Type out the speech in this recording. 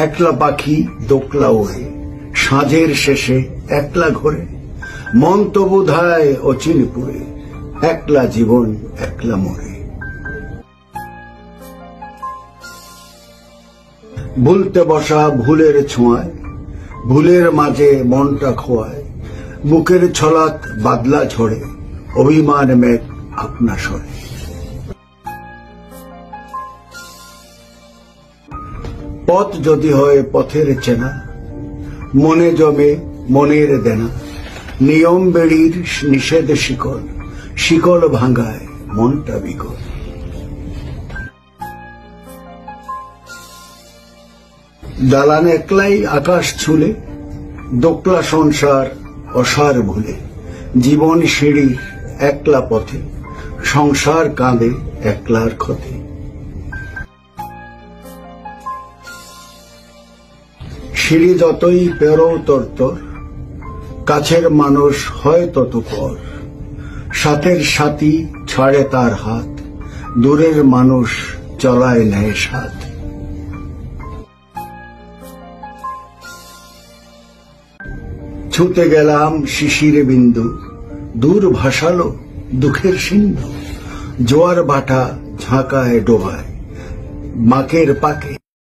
একলা পাখি দোকলা ওড়ে, সাঁঝের শেষে একলা ঘরে, মন তো বোধায় অচিনপুরে, একলা জীবন একলা মরে। ভুলতে বসা ভুলের ছোঁয়ায়, ভুলের মাঝে মনটা খোয়ায়, বুকের ছলাত বাদলা ঝরে, অভিমান মেঘ আপনা সরে। পথ যদি হয় পথের চেনা, মনে জমে মনের দেনা, নিয়ম বেড়ির নিষেধ শিকল, শিকল ভাঙায় মনটা বিকল। দালান একলাই আকাশ ছুলে, দোকলা সংসার অসার ভুলে, জীবন সিঁড়ির একলা পথে, সংসার কাঁদে একলার ক্ষতে। সিঁড়ি যতই পেরো তরতর, কাছের মানুষ হয় তত পর, সাথের সাথী ছাড়ে তার হাত, দূরের মানুষ চলায় নেয় সাথ। ছুতে গেলাম শিশির বিন্দু, দূর ভাসালো দুঃখের সিন্ধু, জোয়ার ভাটা ঝাঁকায় ডোবায়, বাঁকের পাকে